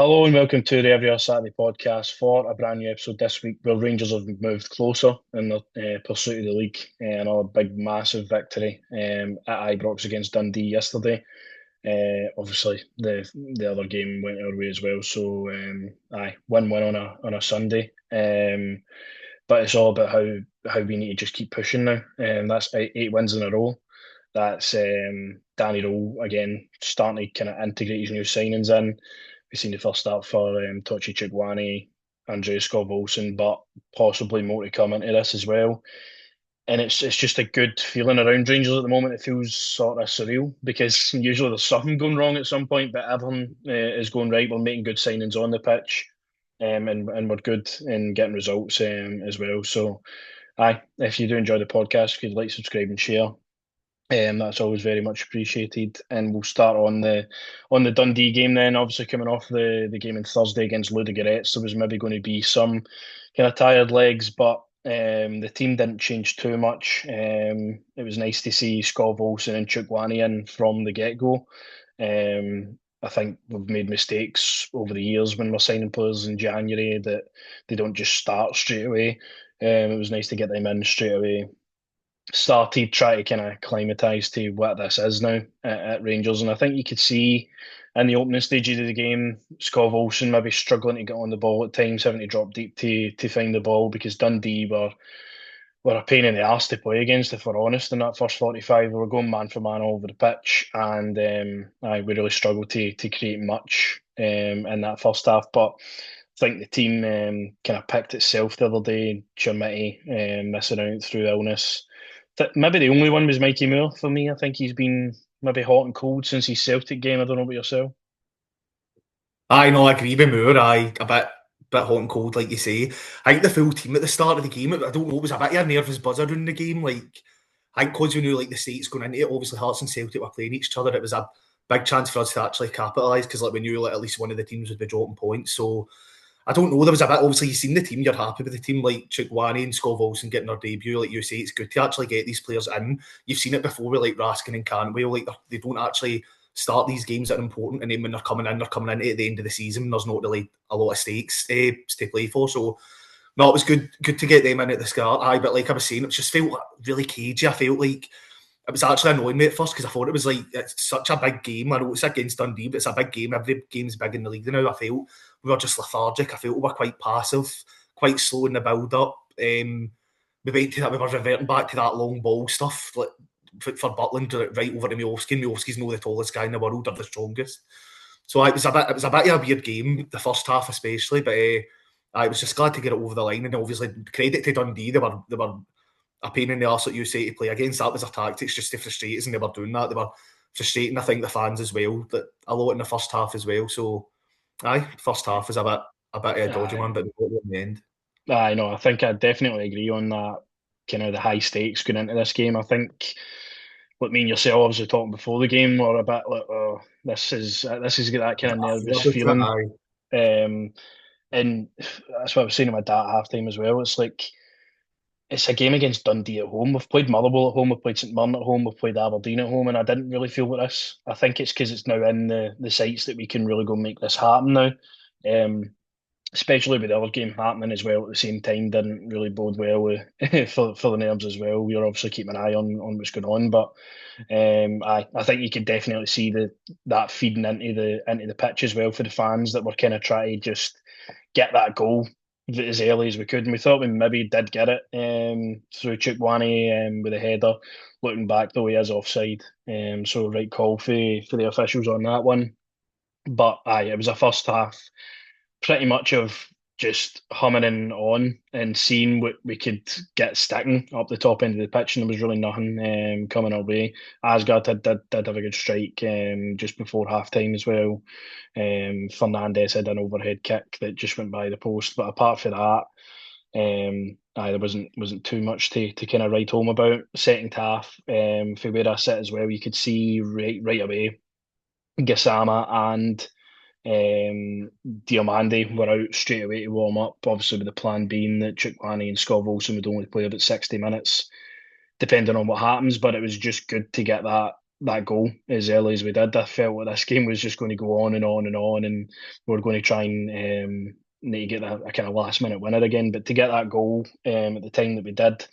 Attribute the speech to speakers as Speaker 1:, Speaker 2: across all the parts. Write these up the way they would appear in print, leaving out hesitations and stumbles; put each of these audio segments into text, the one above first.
Speaker 1: Hello and welcome to the Every Other Saturday podcast for a brand new episode this week where Rangers have moved closer in the pursuit of the league. Another big, massive victory at Ibrox against Dundee yesterday. Obviously, the other game went our way as well. So, win-win on a Sunday. But it's all about how we need to just keep pushing now. That's eight wins in a row. That's Danny Rowe again starting to kind of integrate his new signings in. We've seen the first start for Tochi Chigwani, Andrea Scott Olsen, but possibly more to come into this as well. And it's just a good feeling around Rangers at the moment. It feels sort of surreal because usually there's something going wrong at some point, but everything is going right. We're making good signings on the pitch, and we're good in getting results as well. So, if you do enjoy the podcast, if you'd like, subscribe, and share. That's always very much appreciated. And we'll start on the Dundee game then. Obviously, coming off the game on Thursday against Ludogorets, there was maybe going to be some kind of tired legs, but the team didn't change too much. It was nice to see Scott Olsen and Chukwani in from the get-go. I think we've made mistakes over the years when we're signing players in January that they don't just start straight away. It was nice to get them in straight away, started trying to kind of acclimatise to what this is now at Rangers. And I think you could see in the opening stages of the game, Scott Olsen maybe struggling to get on the ball at times, having to drop deep to find the ball because Dundee were a pain in the arse to play against, if we're honest, in that first 45. We were going man for man all over the pitch, and we really struggled to create much in that first half. But I think the team kind of picked itself the other day. Chermiti missing out through illness. Maybe the only one was Mikey Moore for me. I think he's been maybe hot and cold since his Celtic game. I don't know about yourself.
Speaker 2: I know, I agree with Moore. A bit hot and cold, like you say. I think the full team at the start of the game, I don't know, it was a bit of a nervous buzzer during the game. I think because we knew like the states going into it, obviously Hearts and Celtic were playing each other. It was a big chance for us to actually capitalise because we knew at least one of the teams would be dropping points. So I don't know. There was a bit. Obviously, you've seen the team. You're happy with the team, like Chigwani and Scott Wilson getting their debut. Like you say, it's good to actually get these players in. You've seen it before with like Raskin and Cantwell. They don't actually start these games that are important, and then when they're coming in at the end of the season. There's not really a lot of stakes to play for. So no, it was good to get them in at the start. But like I was saying, it just felt really cagey. I felt like it was actually annoying me at first because I thought it was like it's such a big game. I know it's against Dundee, but it's a big game. Every game's big in the league now. I felt we were just lethargic. I felt we were quite passive, quite slow in the build up. We went to that. We were reverting back to that long ball stuff, like for Butland right over to Miovski. Miovski's not the tallest guy in the world or the strongest. So it was a bit of a weird game, the first half especially. But I was just glad to get it over the line. And obviously, credit to Dundee. They were a pain in the arse, like you say, to play against. That was their tactics, just to frustrate us, and they were doing that. They were frustrating, I think, the fans as well, that a lot in the first half as well. So, first half was a bit of a dodgy
Speaker 1: Aye,
Speaker 2: one, but in the end.
Speaker 1: aye, no, I think I definitely agree on that. Kind of the high stakes going into this game. I think what me and yourself obviously talking before the game were a bit like, oh, this is that kind of nervous feeling.
Speaker 2: Aye.
Speaker 1: Um, and that's what I was saying to my dad at halftime as well. It's like it's a game against Dundee at home. We've played Motherwell at home, we've played St Mirren at home, we've played Aberdeen at home, and I didn't really feel with this. I think it's because it's now in the sights that we can really go make this happen now. Um, Especially with the other game happening as well at the same time didn't really bode well with, for the nerves as well. We are obviously keeping an eye on what's going on, but I think you could definitely see that feeding into the pitch as well for the fans that were kind of trying to just get that goal as early as we could, and we thought we maybe did get it through Chukwani with a header. Looking back, though, he is offside, so right call for the officials on that one. But it was a first half pretty much of just humming in on and seeing what we could get sticking up the top end of the pitch, and there was really nothing coming our way. Asgard did have a good strike just before half time as well. Fernandez had an overhead kick that just went by the post, but apart from that, there wasn't too much to kind of write home about. Second half, for where I sit as well, you could see right away Gassama and Diomande were out straight away to warm up, obviously with the plan being that Chukwani and Scott Wilson would only play about 60 minutes, depending on what happens. But it was just good to get that that goal as early as we did. I felt like this game was just going to go on and on and on, and we were going to try and need to get a kind of last minute winner again. But to get that goal at the time that we did,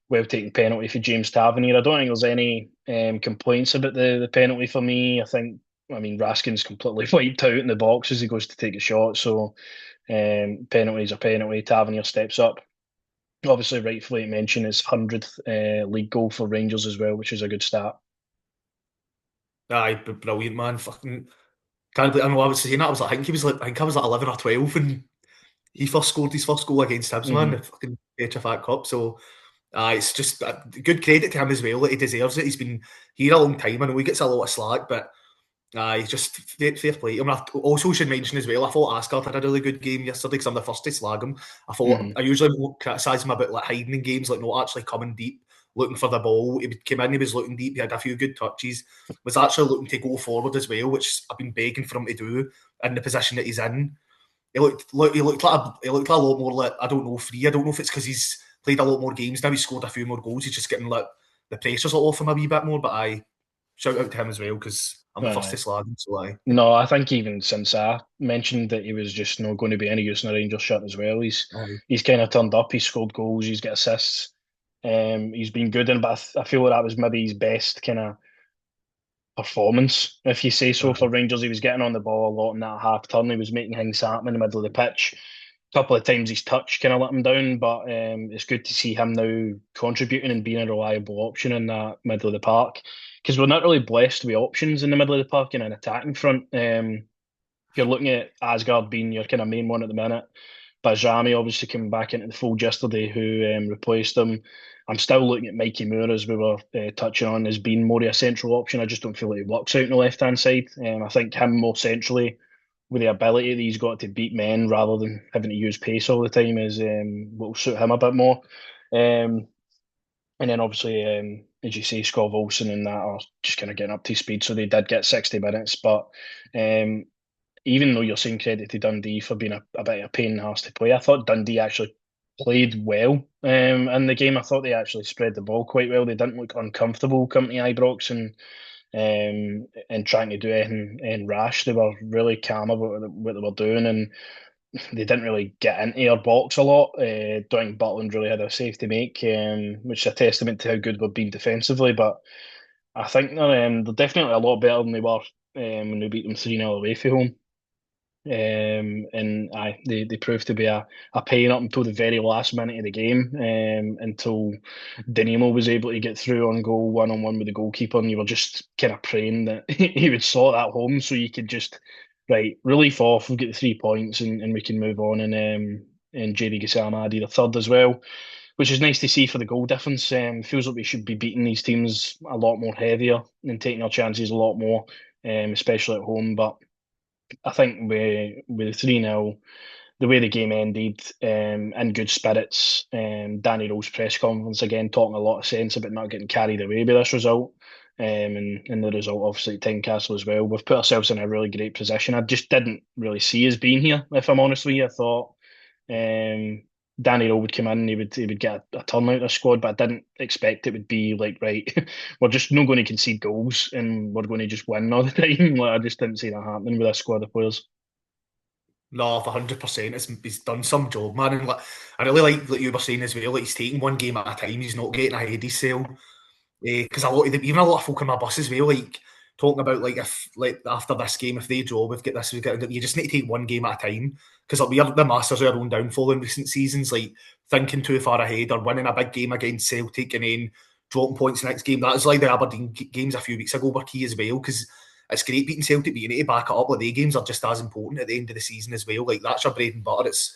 Speaker 1: well taken penalty for James Tavernier. I don't think there's any complaints about the penalty for me. I mean, Raskin's completely wiped out in the box as he goes to take a shot. So penalty's a penalty. Tavernier steps up. Obviously, rightfully mentioned his 100th league goal for Rangers as well, which is a good start.
Speaker 2: Aye, brilliant, man. Fucking can't believe, I know I was saying that. I think I was like 11 or 12 when he first scored his first goal against Hibs, man.
Speaker 1: Hmm.
Speaker 2: The fucking HFA Cup. So, it's just good credit to him as well. That he deserves it. He's been here a long time. I know he gets a lot of slack, but he's just fair play. I mean, I also should mention as well, I thought Asgard had a really good game yesterday because I'm the first to slag him. I thought
Speaker 1: Hmm.
Speaker 2: I usually won't criticise him about like hiding in games, like not actually coming deep, looking for the ball. He came in, he was looking deep, he had a few good touches, was actually looking to go forward as well, which I've been begging for him to do in the position that he's in. He looked like a lot more like, I don't know, free. I don't know if it's because he's played a lot more games now. He's scored a few more goals. He's just getting like the pressure's off him a wee bit more. But I shout out to him as well because I'm the first to
Speaker 1: Aye.
Speaker 2: slag him. So I
Speaker 1: No, I think even since I mentioned that he was just not going to be any use in a Rangers shirt as well,
Speaker 2: aye.
Speaker 1: he's kind of turned up. He's scored goals. He's got assists. He's been good, but I feel like that was maybe his best kind of performance, if you say so, for
Speaker 2: Aye.
Speaker 1: Rangers. He was getting on the ball a lot in that half turn. He was making things happen in the middle of the pitch. A couple of times his touch kind of let him down, but it's good to see him now contributing and being a reliable option in that middle of the park. Because we're not really blessed with options in the middle of the park in an attacking front. If you're looking at Asgard being your kind of main one at the minute, Bajrami obviously came back into the fold yesterday, who replaced him. I'm still looking at Mikey Moore, as we were touching on, as being more of a central option. I just don't feel like he works out on the left hand side. I think him more centrally, with the ability that he's got to beat men rather than having to use pace all the time, is what will suit him a bit more. Um, and then obviously, as you say, Scott Olsen and that are just kind of getting up to speed. So they did get 60 minutes, but um, even though you're saying credit to Dundee for being a bit of a pain in the arse to play, I thought Dundee actually played well in the game. I thought they actually spread the ball quite well. They didn't look uncomfortable coming to Ibrox and trying to do anything rash. They were really calm about what they were doing, and they didn't really get into our box a lot. Don't think Butland really had a save to make, which is a testament to how good we've been defensively. But I think they're definitely a lot better than they were when we beat them 3-0 away from home. And they proved to be a pain up until the very last minute of the game, until Dinimo was able to get through on goal one on one with the goalkeeper, and you were just kind of praying that he would sort that home so you could just right relief off, we've got the 3 points, and we can move on. And JD Gassama added a third as well, which is nice to see for the goal difference. Feels like we should be beating these teams a lot more heavier and taking our chances a lot more, especially at home. But I think with the 3-0, the way the game ended, in good spirits, Danny Rose press conference again talking a lot of sense about not getting carried away by this result. And the result obviously at Tynecastle as well. We've put ourselves in a really great position. I just didn't really see us being here, if I'm honest with you. I thought um, Danny Rowe would come in, he would get a turn out of the squad, but I didn't expect it would be like, right, we're just not going to concede goals and we're going to just win all the time. Like, I just didn't see that happening with this squad of players.
Speaker 2: No, 100%. He's done some job, man. And like, I really like what you were saying as well. Like he's taking one game at a time. He's not getting ahead of himself. Because a lot of even a lot of folk on my bus as well, like talking about like if like after this game, if they draw, we've got this, you just need to take one game at a time. Because like, we are the masters of our own downfall in recent seasons, like thinking too far ahead or winning a big game against Celtic and then dropping points next game. That was like the Aberdeen games a few weeks ago were key as well, because it's great beating Celtic, but you need to back it up. Like, the games are just as important at the end of the season as well. Like that's your bread and butter. It's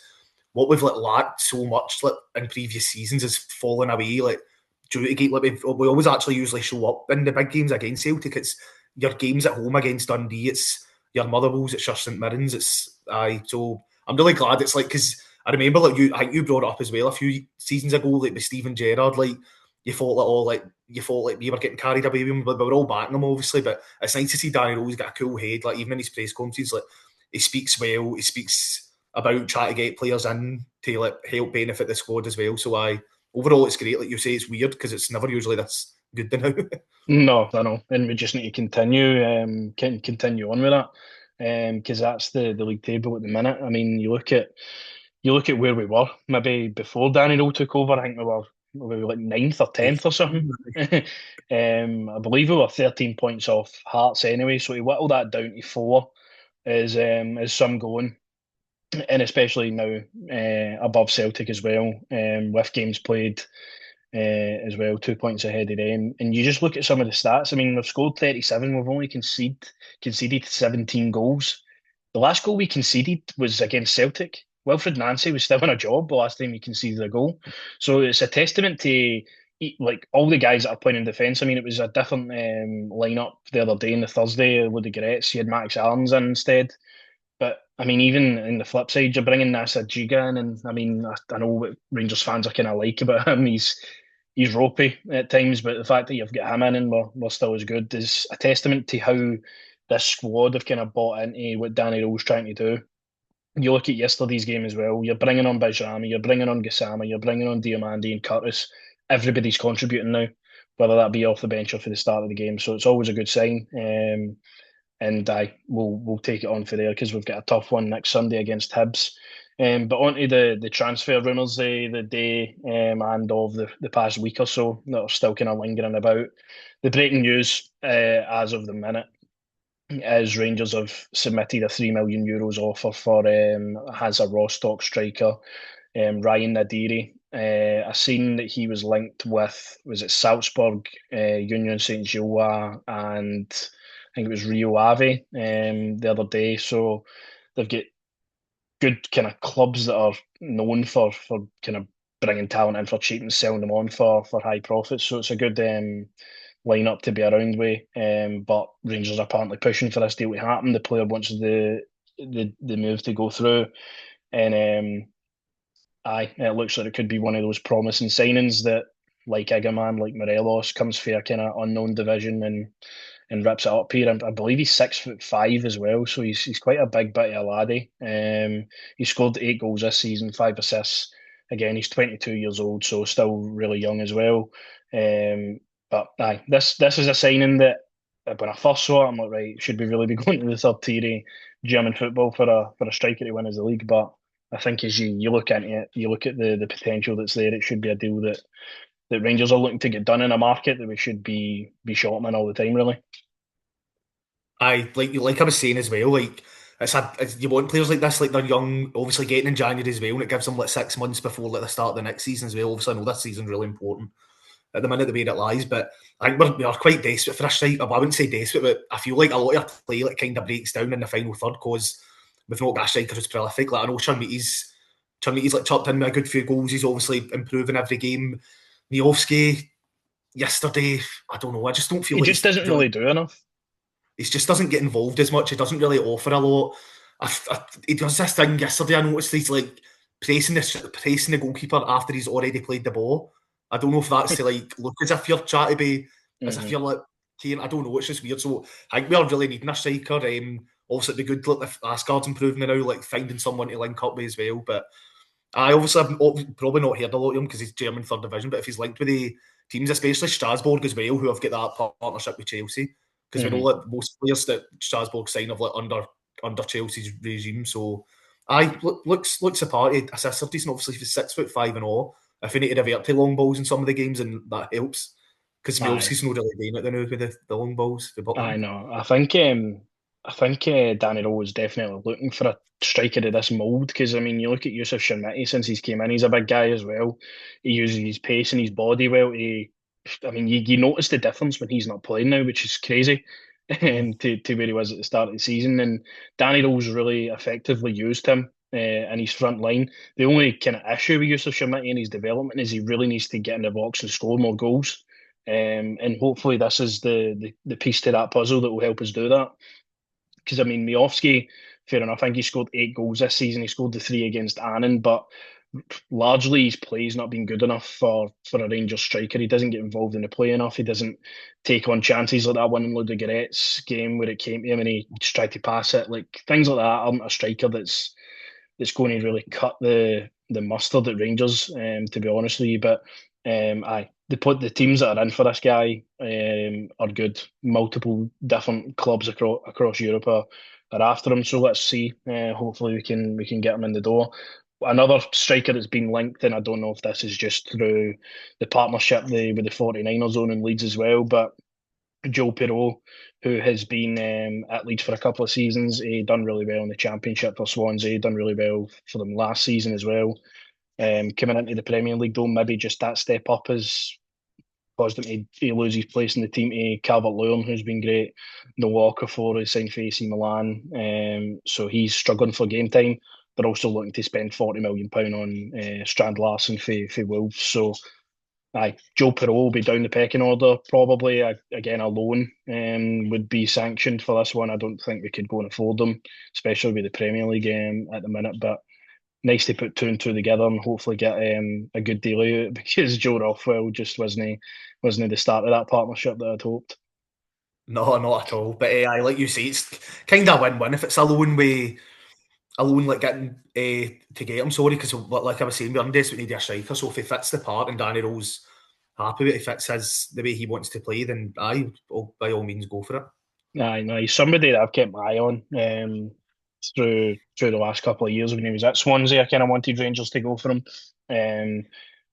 Speaker 2: what we've like lacked so much like in previous seasons is falling away. Like due to game, like we always actually usually show up in the big games against Celtic. It's your games at home against Dundee. It's your Motherwells. It's your St Mirrens. It's So I'm really glad it's like, because I remember like I think you brought it up as well a few seasons ago, like with Steven Gerrard, like you thought like we were getting carried away with him, but we were all backing him obviously. But it's nice to see Danny Rose got a cool head, like even in his press conferences, like he speaks well. He speaks about trying to get players in to like help benefit the squad as well. So overall it's great. Like you say, it's weird because it's never usually this good now.
Speaker 1: No, I know, and we just need to continue, continue on with that, because that's the league table at the minute. I mean, you look at where we were maybe before Danny Rowe took over. I think we were like ninth or tenth or something. I believe we were 13 points off Hearts anyway, so to whittle that down to four is some going, and especially now above Celtic as well, with games played as well, 2 points ahead of them. And you just look at some of the stats. I mean, we've scored 37. We've only conceded 17 goals. The last goal we conceded was against Celtic. Wilfred Nancy was still in a job the last time he conceded a goal. So it's a testament to like all the guys that are playing in defence. I mean, it was a different lineup the other day on the Thursday with the Gretz. You had Max Allen's in instead. But I mean, even in the flip side, you're bringing Nasa Giga in, and I mean, I know what Rangers fans are kind of like about him. He's ropey at times, but the fact that you've got him in and we're still as good is a testament to how this squad have kind of bought into what Danny Rowe's trying to do. You look at yesterday's game as well. You're bringing on Bajrami, you're bringing on Gassama, you're bringing on Diamandi and Curtis. Everybody's contributing now, whether that be off the bench or for the start of the game. So it's always a good sign. And we'll take it on for there because we've got a tough one next Sunday against Hibs. But on to the transfer rumours the day and of the past week or so that are still kind of lingering about. The breaking news as of the minute is Rangers have submitted a €3 million offer for has a Rostock striker, Ryan Nadiri. I seen that he was linked with, was it Salzburg, Union Saint Gilloise, and I think it was Rio Ave the other day. So they've got good kind of clubs that are known for kind of bringing talent in for cheap and selling them on for high profits. So it's a good lineup to be around with. But Rangers are apparently pushing for this deal to happen. The player wants the move to go through, and it looks like it could be one of those promising signings that, like Igaman, like Morelos, comes for a kind of unknown division and rips it up here. I believe he's 6'5" as well, so he's quite a big bit of a laddie. He scored 8 goals this season, 5 assists. Again, he's 22 years old, so still really young as well. But this is a signing that when I first saw it, I'm like, right, should we really be going to the third tier of German football for a striker to win as a league? But I think as you look into it, you look at the potential that's there, it should be a deal that Rangers are looking to get done in a market that we should be short in all the time, really.
Speaker 2: Like I was saying as well, like you want players like this, like they're young, obviously getting in January as well, and it gives them like 6 months before like the start of the next season as well. Obviously, I know this season's really important at the minute the way it lies, but I think we are quite desperate for a strike. I wouldn't say desperate, but I feel like a lot of our play like kind of breaks down in the final third because we've not got a striker who's prolific. Like I know Chermiti's like chucked in with a good few goals. He's obviously improving every game. Miovski yesterday, I don't know. I just don't feel
Speaker 1: He
Speaker 2: like
Speaker 1: just
Speaker 2: he's
Speaker 1: doesn't
Speaker 2: really
Speaker 1: really do enough.
Speaker 2: he just doesn't get involved as much. He doesn't really offer a lot. He does this thing yesterday. I noticed he's like pressing the goalkeeper after he's already played the ball. I don't know if that's to like look as if you're trying to be, as if
Speaker 1: Mm-hmm.
Speaker 2: you're like Kane. I don't know. It's just weird. So I think we are really needing a striker. Obviously, it'd be good. Like, if Asgard's improving now, like finding someone to link up with as well. But I obviously have probably not heard a lot of him because he's German third division. But if he's linked with the teams, especially Strasbourg as well, who have got that partnership with Chelsea, because we
Speaker 1: Mm-hmm.
Speaker 2: know that most players that Strasbourg sign have like under Chelsea's regime. So I looks the party. Assists are decent. Obviously, if he's 6'5" and all, if we need to divert to long balls in some of the games, and that helps because
Speaker 1: Aye.
Speaker 2: Miovski's not really doing it now with the long balls for
Speaker 1: I
Speaker 2: Butland.
Speaker 1: know. I think Danny Rowe was definitely looking for a striker of this mould because I mean, you look at Yusuf Shamiti since he's came in, he's a big guy as well. He uses his pace and his body well. I mean, you notice the difference when he's not playing now, which is crazy,
Speaker 2: Mm-hmm.
Speaker 1: to where he was at the start of the season. And Danny Rowe's really effectively used him in his front line. The only kind of issue with Yusuf Shamiti in his development is he really needs to get in the box and score more goals. And hopefully this is the piece to that puzzle that will help us do that. Because I mean, Miovski, fair enough. I think he scored 8 goals this season. He scored the three against Annan, but largely his play's not been good enough for a Rangers striker. He doesn't get involved in the play enough. He doesn't take on chances like that one in Ludogorets game where it came to him and he just tried to pass it. Like things like that aren't a striker that's going to really cut the mustard at Rangers. To be honest with you, but aye. the teams that are in for this guy are good. Multiple different clubs across Europe are after him. So let's see. Hopefully we can get him in the door. Another striker that's been linked, and I don't know if this is just through the partnership with the 49ers own in Leeds as well, but Joe Pirot, who has been at Leeds for a couple of seasons, he done really well in the Championship for Swansea, done really well for them last season as well. Coming into the Premier League, though, maybe just that step up has caused him to lose his place in the team to Calvert-Lewin, who's been great. No Walker for his signed for AC Milan, so he's struggling for game time. They're also looking to spend £40 million on Strand Larsen for Wolves. So, Joe Perreault will be down the pecking order. Probably again a loan would be sanctioned for this one. I don't think we could go and afford them, especially with the Premier League at the minute. But nice to put two and two together and hopefully get a good deal out of it because Joe Rothwell just wasn't the start of that partnership that I'd hoped.
Speaker 2: No, not at all. But I like you say, it's kind of a win-win if it's a loan like getting to get him. Sorry, because like I was saying, we're in desperate need of a striker. So if he fits the part and Danny Rowe's happy with it, if fits the way he wants to play, then will by all means go for it.
Speaker 1: He's somebody that I've kept my eye on through the last couple of years when he was at Swansea. I kind of wanted Rangers to go for him,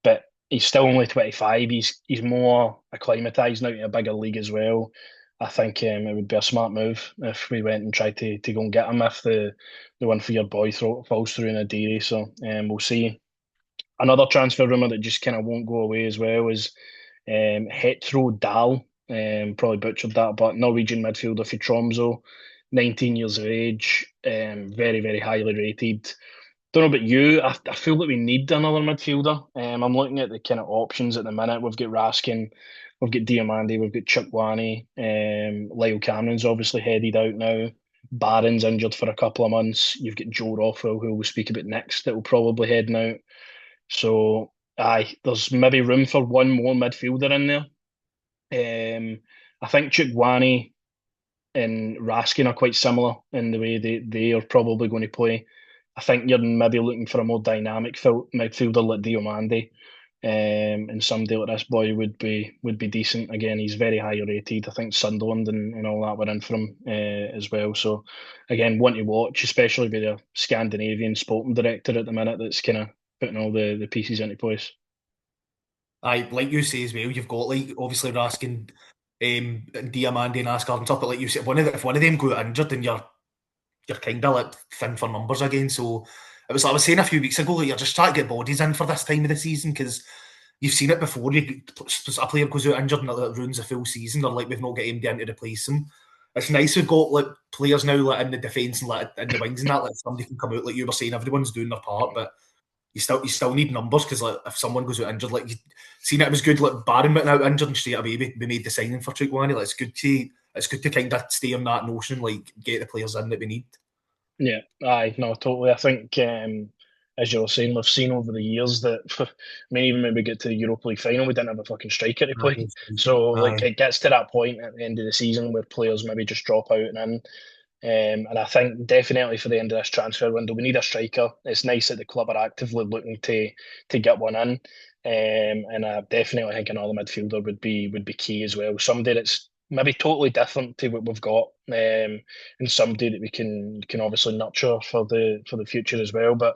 Speaker 1: but he's still only 25. He's more acclimatised now to a bigger league as well. I think it would be a smart move if we went and tried to go and get him if the one for your boy falls through in a deary. So we'll see. Another transfer rumour that just kind of won't go away as well is Hetro Dahl. Probably butchered that, but Norwegian midfielder for Tromso, 19 years of age, very, very highly rated. Don't know about you. I feel that we need another midfielder. I'm looking at the kind of options at the minute. We've got Raskin, we've got Diamandi, we've got Chukwani. Lyle Cameron's obviously headed out now. Barron's injured for a couple of months. You've got Joe Rothwell, who we'll speak about next, that will probably head out. So, there's maybe room for one more midfielder in there. I think Chukwani and Raskin are quite similar in the way they are probably going to play. I think you're maybe looking for a more dynamic midfielder like Diomande, and somebody like this boy would be decent. Again, he's very high rated. I think Sunderland and all that were in for him as well. So again, one to watch, especially with a Scandinavian sporting director at the minute that's kind of putting all the pieces into place.
Speaker 2: Like you say as well, you've got like obviously Raskin, Diamandi and Asgard and stuff, but like you said, if one of them go injured, then you're kind of like thin for numbers again. So it was like I was saying a few weeks ago, like you're just trying to get bodies in for this time of the season because you've seen it before. A player goes out injured and it ruins a full season, or like we've not got anybody in to replace him. It's nice we've got like players now like in the defence and like in the wings and that, like somebody can come out, like you were saying, everyone's doing their part, but you still need numbers because like if someone goes out injured, like you seen it was good, like Barron went out injured and straight away we made the signing for Chukwani. Like it's good to kind of stay on that notion, like get the players in that we need.
Speaker 1: Yeah, no, totally. I think, as you were saying, we've seen over the years that, I mean, even when we get to the Europa League final, we didn't have a fucking striker to play. So, like,
Speaker 2: Aye.
Speaker 1: it gets to that point at the end of the season where players maybe just drop out and in. And I think definitely for the end of this transfer window, we need a striker. It's nice that the club are actively looking to get one in. And I definitely think another midfielder would be key as well. Somebody that's maybe totally different to what we've got, and somebody that we can obviously nurture for the future as well. But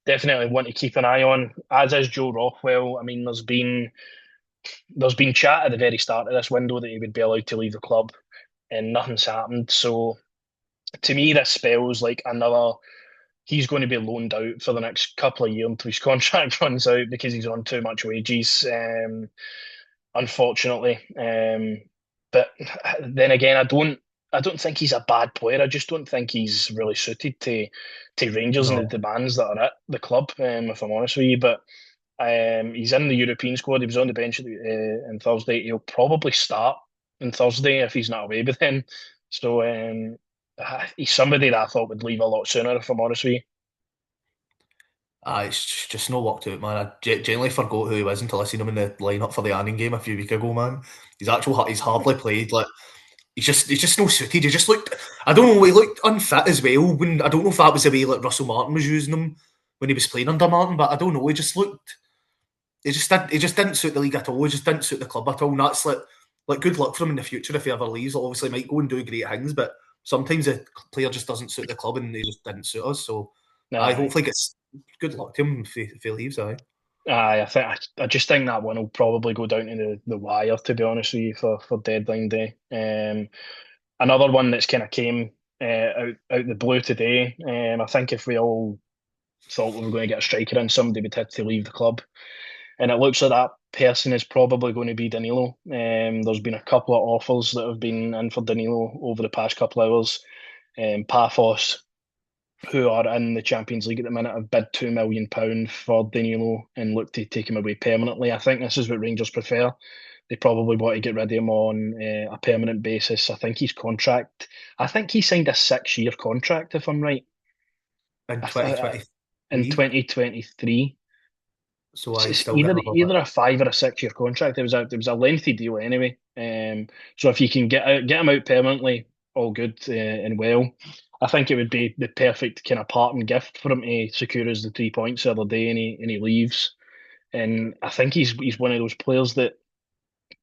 Speaker 1: definitely want to keep an eye on, as is Joe Rothwell. I mean, there's been chat at the very start of this window that he would be allowed to leave the club, and nothing's happened. So to me, this spells like another. He's going to be loaned out for the next couple of years until his contract runs out because he's on too much wages. Unfortunately. But then again, I don't think he's a bad player. I just don't think he's really suited to Rangers and the
Speaker 2: No.
Speaker 1: demands that are at the club. If I'm honest with you, but he's in the European squad. He was on the bench on Thursday. He'll probably start on Thursday if he's not away with him. So he's somebody that I thought would leave a lot sooner. If I'm honest with you.
Speaker 2: It's just no worked out, man. I genuinely forgot who he was until I seen him in the lineup for the Anning game a few weeks ago, man. He's hardly played. Like he's just no suited. He just looked. I don't know. He looked unfit as well. When I don't know if that was the way like Russell Martin was using him when he was playing under Martin, but I don't know. He just looked. he just didn't suit the league at all. He just didn't suit the club at all. And that's like good luck for him in the future if he ever leaves. He'll obviously might go and do great things, but sometimes a player just doesn't suit the club, and he just didn't suit us. So I
Speaker 1: Aye.
Speaker 2: hopefully gets good luck to him if he leaves. Aye.
Speaker 1: Aye, I just think that one will probably go down to the wire, to be honest with you, for deadline day. Another one that's kind of came out the blue today. I think if we all thought we were going to get a striker in, somebody would have to leave the club, and it looks like that person is probably going to be Danilo. There's been a couple of offers that have been in for Danilo over the past couple of hours. Paphos, who are in the Champions League at the minute, have bid £2 million for Danilo and look to take him away permanently. I think this is what Rangers prefer. They probably want to get rid of him on a permanent basis. I think I think he signed a 6 year contract, if I'm right,
Speaker 2: In 2023,
Speaker 1: in 2023.
Speaker 2: so I
Speaker 1: It's
Speaker 2: still got another bit.
Speaker 1: either a 5 or a 6 year contract. It was a lengthy deal anyway. So if you can get him out permanently, all good and well. I think it would be the perfect kind of parting gift for him to secure us the 3 points the other day, and he leaves. And I think he's one of those players that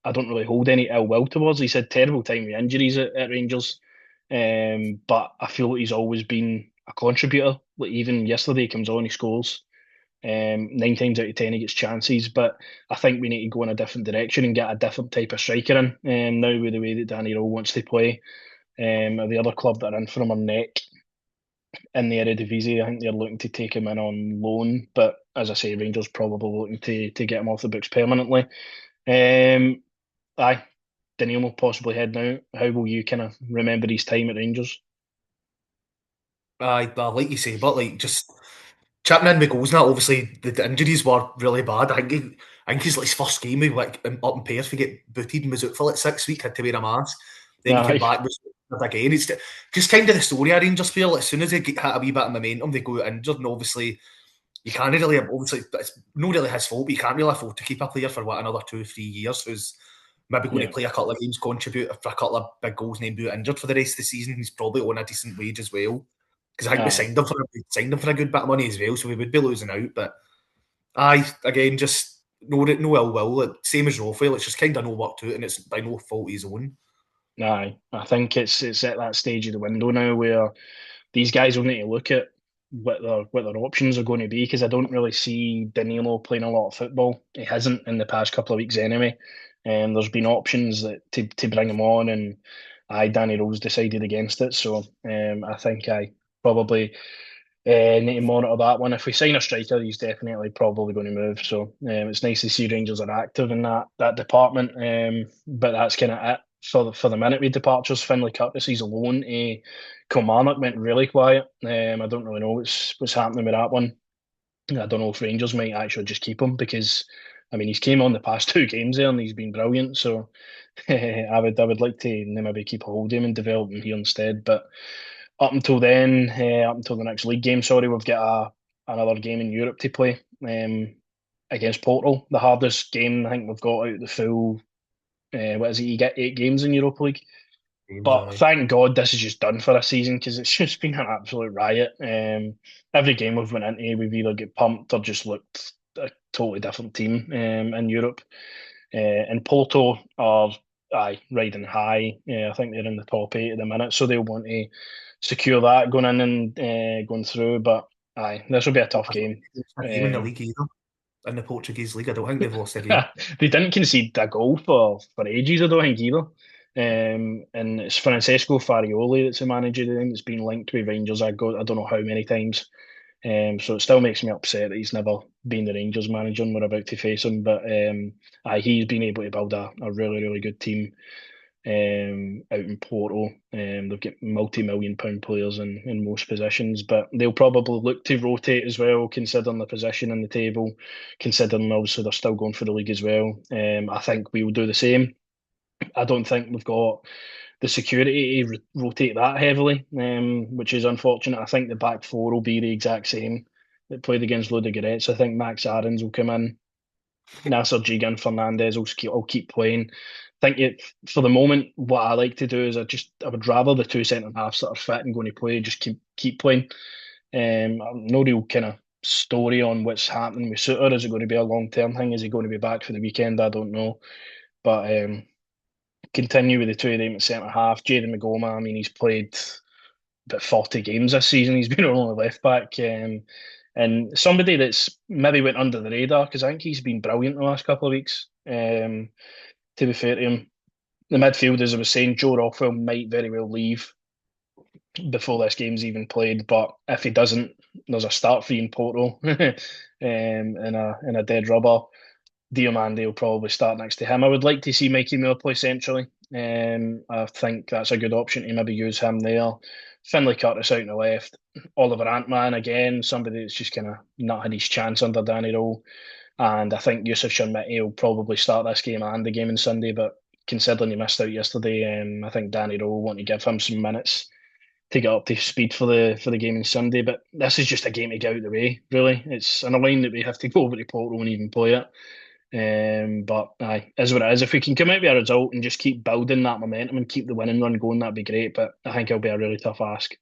Speaker 1: I don't really hold any ill will towards. He's had terrible time with injuries at Rangers, but I feel like he's always been a contributor. Like even yesterday, he comes on, he scores. 9 times out of 10 he gets chances, but I think we need to go in a different direction and get a different type of striker in. Now with the way that Danny Rowe wants to play, the other club that are in for him are Neck in the Eredivisie. I think they're looking to take him in on loan, but as I say, Rangers probably looking to get him off the books permanently. Um, aye, Daniel will possibly head now. How will you kind of remember his time at Rangers?
Speaker 2: Aye, well, like you say, but like just chipping in with goals now. Obviously, the injuries were really bad. I think his like his first game, he like up in Perth, he get booted and was out for like 6 weeks, had to wear a mask. Then he came
Speaker 1: Aye,
Speaker 2: back, was injured again. It's just kind of the story of Rangers feel. As soon as they get hit a wee bit of momentum, they go out injured, and obviously you can't really, obviously it's not really his fault, but you can't really afford to keep a player for what another 2 or 3 years who's maybe going to
Speaker 1: yeah,
Speaker 2: play a couple of games, contribute for a couple of big goals, and then be injured for the rest of the season. He's probably on a decent wage as well. Because I think
Speaker 1: aye.
Speaker 2: we signed him for a good bit of money as well, so we would be losing out. But aye, again, just no ill will. Like, same as Raphael, it's just kind of no work to it, and it's by no fault of his own.
Speaker 1: Aye, I think it's at that stage of the window now where these guys will need to look at what their options are going to be, because I don't really see Danilo playing a lot of football. He hasn't in the past couple of weeks anyway. There's been options that to bring him on, and Danny Rose decided against it. So I think I probably need to monitor that one. If we sign a striker, he's definitely probably going to move. So it's nice to see Rangers are active in that department. But that's kind of it for the minute with departures. Finlay Curtis' alone. Kilmarnock went really quiet. I don't really know what's happening with that one. I don't know if Rangers might actually just keep him, because I mean he's came on the past 2 games there and he's been brilliant. So I would like to maybe keep a hold of him and develop him here instead. But up until then, up until the next league game, sorry, we've got another game in Europe to play against Porto. The hardest game I think we've got out the full. What is it? You get 8 games in Europa League.
Speaker 2: Games,
Speaker 1: But
Speaker 2: aye.
Speaker 1: thank God this is just done for a season, because it's just been an absolute riot. Every game we've went into, we've either get pumped or just looked a totally different team in Europe. And Porto are riding high. I think they're in the top 8 at the minute, so they'll want to secure that going in and going through. But this will be a tough
Speaker 2: I don't
Speaker 1: game.
Speaker 2: think they've lost a game in the
Speaker 1: Um,
Speaker 2: league either. In the Portuguese league, I don't think they've lost a game.
Speaker 1: they didn't concede a goal for ages, I don't think either. And it's Francesco Farioli that's the manager. I think it's been linked with Rangers. I don't know how many times. So it still makes me upset that he's never been the Rangers manager and we're about to face him. But he's been able to build a really, really good team out in Porto. They've got multi-million-pound players in most positions, but they'll probably look to rotate as well, considering the position in the table, considering obviously they're still going for the league as well. I think we will do the same. I don't think we've got the security to rotate that heavily, which is unfortunate. I think the back four will be the exact same that played against Ludogorets. I think Max Aarons will come in. Nasser Gigan Fernandez will keep playing. I think for the moment, what I like to do is I would rather the two centre halves that are fit and going to play just keep playing. No real kind of story on what's happening with Suter. Is it going to be a long-term thing? Is he going to be back for the weekend? I don't know. But continue with the two of them at centre half. Jaden McGoma, I mean, he's played about 40 games this season. He's been our only left back. And somebody that's maybe went under the radar because I think he's been brilliant the last couple of weeks. To be fair to him, the midfield, as I was saying, Joe Rockwell might very well leave before this game's even played. But if he doesn't, there's a start fee in Porto, in a dead rubber. Diomande will probably start next to him. I would like to see Mikey Miller play centrally. I think that's a good option to maybe use him there. Finlay Curtis out on the left. Oliver Antman again, somebody that's just kind of not had his chance under Danny Rowe. And I think Yusuf Sharmiti will probably start this game and the game on Sunday. But considering he missed out yesterday, I think Danny Rowe will want to give him some minutes to get up to speed for the game on Sunday. But this is just a game to get out of the way, really. It's an line that we have to go over to Porto and even play it. But aye, is what it is. If we can come out with a result and just keep building that momentum and keep the winning run going, that'd be great. But I think it'll be a really tough ask.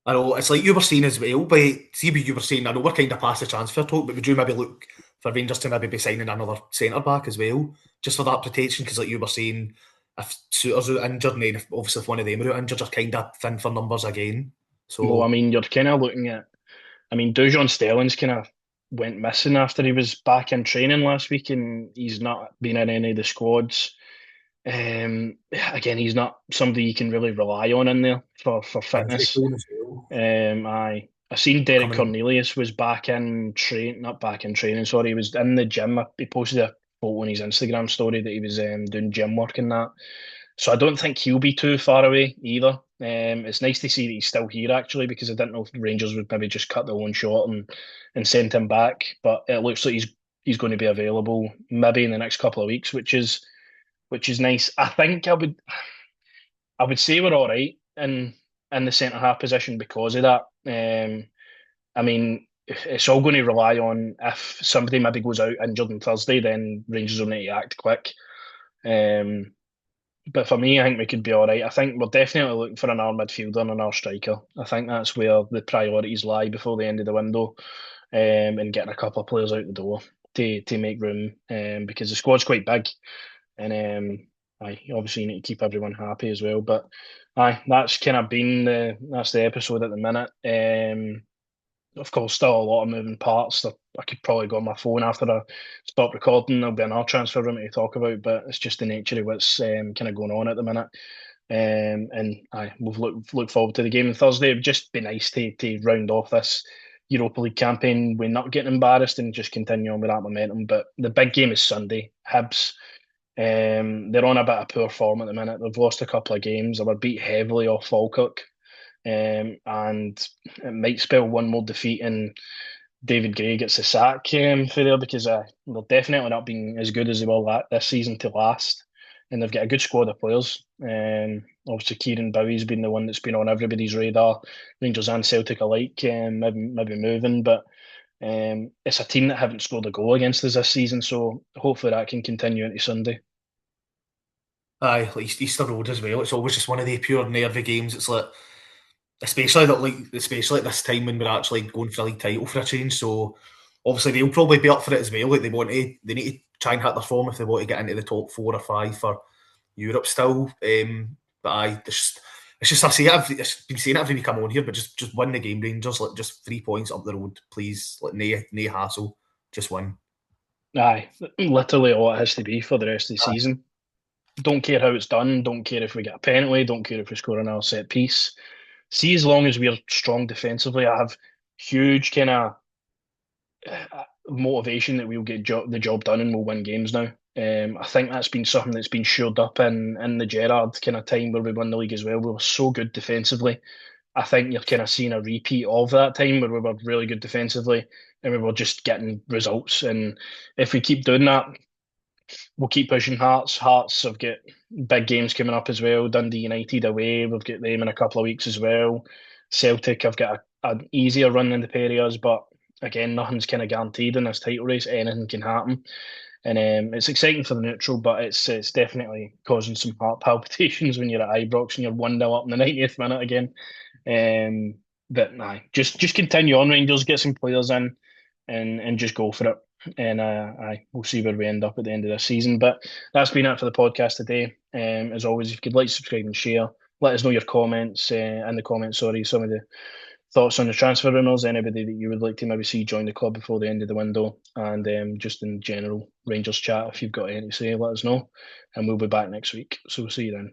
Speaker 2: I know it's like you were saying as well, but see what you were saying. I know we're kind of past the transfer talk, but would you maybe look for Rangers to maybe be signing another centre back as well, just for that protection? Because like you were saying, if Souters out injured, and then obviously if one of them are out injured, you're kind of thin for numbers again.
Speaker 1: Well, I
Speaker 2: So
Speaker 1: mean, you're kind of looking at. I mean, Dujon Sterling's kind of went missing after he was back in training last week, and he's not been in any of the squads. Again, he's not somebody you can really rely on in there for
Speaker 2: injury
Speaker 1: fitness.
Speaker 2: prone as well.
Speaker 1: I seen Derek
Speaker 2: Coming in.
Speaker 1: Cornelius was back in not back in training. Sorry, he was in the gym. He posted a photo on his Instagram story that he was doing gym work and that. So I don't think he'll be too far away either. It's nice to see that he's still here actually because I didn't know if the Rangers would maybe just cut their own shot and send him back. But it looks like he's going to be available maybe in the next couple of weeks, which is nice. I think I would say we're all right in the centre half position because of that. I mean, it's all going to rely on if somebody maybe goes out injured on Thursday, then Rangers will need to act quick. Um, but for me, I think we could be all right. I think we're definitely looking for an arm midfielder and an arm striker. I think that's where the priorities lie before the end of the window, and getting a couple of players out the door to make room, because the squad's quite big, and aye, obviously you need to keep everyone happy as well. But aye, that's kind of been that's the episode at the minute. Of course, still a lot of moving parts. I could probably go on my phone after I stop recording. There'll be another transfer room to talk about, but it's just the nature of what's kind of going on at the minute. And we've look forward to the game on Thursday. It'd just be nice to round off this Europa League campaign. We're not getting embarrassed and just continue on with that momentum. But the big game is Sunday. Hibs. They're on a bit of poor form at the minute. They've lost a couple of games. They were beat heavily off Falkirk. And it might spell one more defeat and David Gray gets the sack for there because they're definitely not being as good as they were this season to last. And they've got a good squad of players. Obviously, Kieran Bowie's been the one that's been on everybody's radar, Rangers and Celtic alike, maybe moving. But it's a team that haven't scored a goal against us this season, so hopefully that can continue into Sunday.
Speaker 2: Aye, like Easter Road as well. It's always just one of the pure nervy games. It's like especially at this time when we're actually going for a league title for a change. So obviously they'll probably be up for it as well. Like they need to try and hit their form if they want to get into the top 4 or 5 for Europe still. But it's just I say I've been saying it every week I'm on here, but just win the game, Rangers. Like just 3 points up the road, please. Like no hassle, just win.
Speaker 1: Aye, literally all it has to be for the rest of the season. Don't care how it's done. Don't care if we get a penalty. Don't care if we score another set piece. See, as long as we're strong defensively, I have huge kind of motivation that we'll get the job done and we'll win games now. I think that's been something that's been shored up in the Gerrard kind of time where we won the league as well. We were so good defensively. I think you're kind of seeing a repeat of that time where we were really good defensively and we were just getting results. And if we keep doing that, we'll keep pushing Hearts. Hearts have got big games coming up as well. Dundee United away. We've got them in a couple of weeks as well. Celtic have got an easier run in the Perriers, but again, nothing's kind of guaranteed in this title race. Anything can happen. And it's exciting for the neutral, but it's definitely causing some heart palpitations when you're at Ibrox and you're 1-0 up in the 90th minute again. But aye, just continue on, Rangers, get some players in, and just go for it. And aye, we'll see where we end up at the end of this season. But that's been it for the podcast today. As always, if you could like, subscribe, and share, let us know your comments in the comments. Sorry, some of the thoughts on the transfer rumours. Anybody that you would like to maybe see join the club before the end of the window, and just in general Rangers chat. If you've got anything to say, let us know, and we'll be back next week. So we'll see you then.